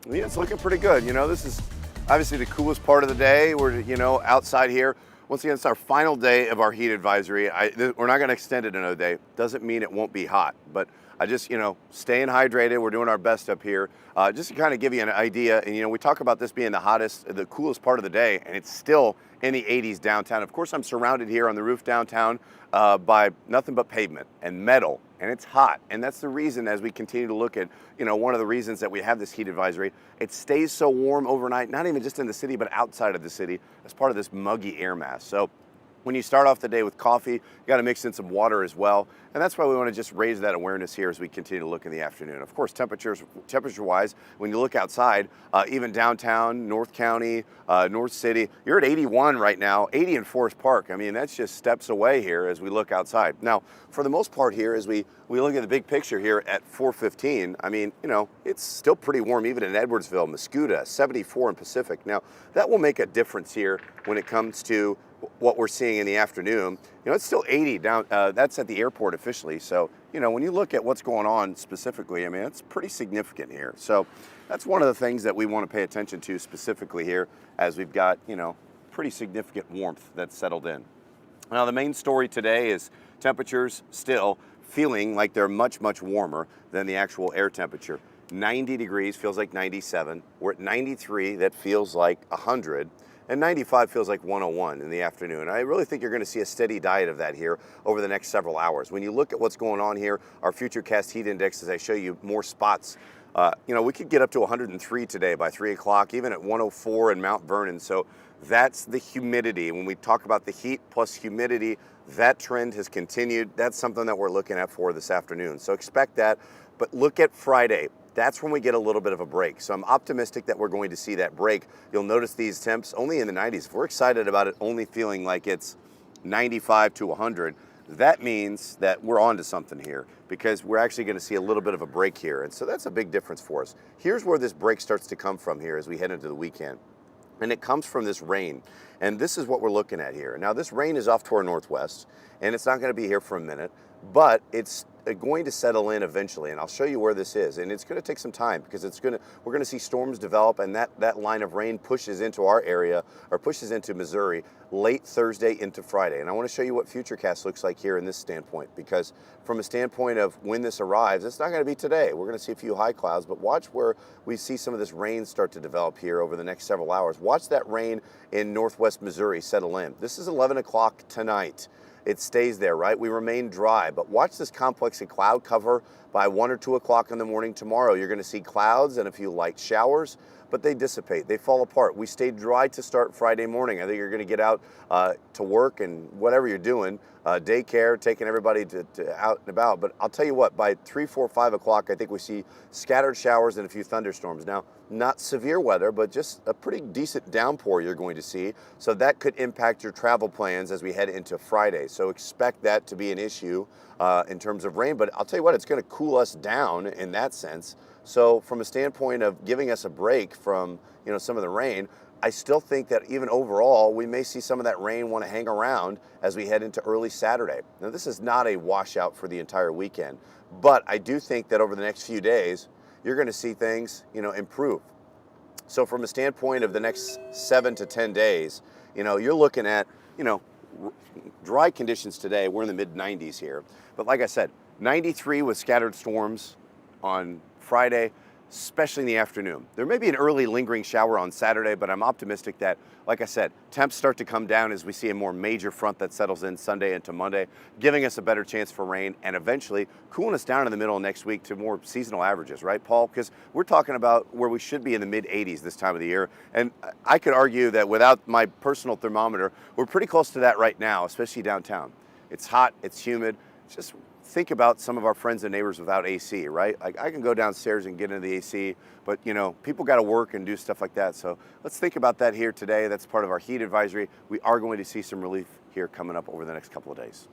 Yeah, it's looking pretty good. This is obviously the coolest part of the day. We're, outside here. Once again, it's our final day of our heat advisory. We're not going to extend it another day. Doesn't mean it won't be hot, but I just, staying hydrated. We're doing our best up here. Just to kind of give you an idea, and we talk about this being the hottest, the coolest part of the day, and it's still in the 80s downtown. Of course, I'm surrounded here on the roof downtown by nothing but pavement and metal, and it's hot. And that's the reason, as we continue to look at, one of the reasons that we have this heat advisory, it stays so warm overnight, not even just in the city, but outside of the city as part of this muggy air mass. So when you start off the day with coffee, you got to mix in some water as well. And that's why we want to just raise that awareness here as we continue to look in the afternoon. Of course, temperature-wise, when you look outside, even downtown, North County, North City, you're at 81 right now, 80 in Forest Park. I mean, that's just steps away here as we look outside. Now, for the most part here, as we look at the big picture here at 4:15, I mean, it's still pretty warm even in Edwardsville, Mascoutah, 74 in Pacific. Now, that will make a difference here when it comes to what we're seeing in the afternoon. It's still 80 down, that's at the airport officially. So, when you look at what's going on specifically, I mean, it's pretty significant here. So that's one of the things that we want to pay attention to specifically here as we've got, pretty significant warmth that's settled in. Now, the main story today is temperatures still feeling like they're much, much warmer than the actual air temperature. 90 degrees feels like 97. We're at 93, that feels like 100. And 95 feels like 101 in the afternoon. I really think you're going to see a steady diet of that here over the next several hours. When you look at what's going on here, our Futurecast heat index, as I show you more spots, we could get up to 103 today by 3 o'clock, even at 104 in Mount Vernon. So that's the humidity. When we talk about the heat plus humidity, that trend has continued. That's something that we're looking at for this afternoon. So expect that. But look at Friday. That's when we get a little bit of a break. So I'm optimistic that we're going to see that break. You'll notice these temps only in the 90s. If we're excited about it only feeling like it's 95 to 100, that means that we're on to something here because we're actually going to see a little bit of a break here. And so that's a big difference for us. Here's where this break starts to come from here as we head into the weekend. And it comes from this rain. And this is what we're looking at here. Now, this rain is off to our northwest, and it's not going to be here for a minute, but it's going to settle in eventually, and I'll show you where this is. And it's going to take some time because we're going to see storms develop, and that line of rain pushes into our area, or pushes into Missouri late Thursday into Friday. And I want to show you what Futurecast looks like here in this standpoint, because from a standpoint of when this arrives, it's not going to be today. We're going to see a few high clouds, but watch where we see some of this rain start to develop here over the next several hours. Watch that rain in northwest Missouri settle in. This is 11 o'clock tonight. It stays there, right? We remain dry, but watch this complex of cloud cover by 1 or 2 o'clock in the morning tomorrow. You're going to see clouds and a few light showers, but they dissipate, they fall apart. We stayed dry to start Friday morning. I think you're going to get out to work and whatever you're doing, daycare, taking everybody to out and about. But I'll tell you what, by 3, 4, 5 o'clock, I think we see scattered showers and a few thunderstorms. Now, not severe weather, but just a pretty decent downpour you're going to see. So that could impact your travel plans as we head into Friday. So expect that to be an issue in terms of rain. But I'll tell you what, it's going to cool us down in that sense. So from a standpoint of giving us a break from some of the rain, I still think that even overall, we may see some of that rain want to hang around as we head into early Saturday. Now, this is not a washout for the entire weekend, but I do think that over the next few days, you're going to see things, improve. So from a standpoint of the next 7 to 10 days, you're looking at, dry conditions today. We're in the mid 90s here. But like I said, 93 with scattered storms on Friday, especially in the afternoon. There may be an early lingering shower on Saturday, but I'm optimistic that, like I said, temps start to come down as we see a more major front that settles in Sunday into Monday, giving us a better chance for rain and eventually cooling us down in the middle of next week to more seasonal averages, right, Paul? Because we're talking about where we should be in the mid 80s this time of the year. And I could argue that without my personal thermometer, we're pretty close to that right now, especially downtown. It's hot, it's humid. Just think about some of our friends and neighbors without AC, right? Like I can go downstairs and get into the AC, but people got to work and do stuff like that. So let's think about that here today. That's part of our heat advisory. We are going to see some relief here coming up over the next couple of days.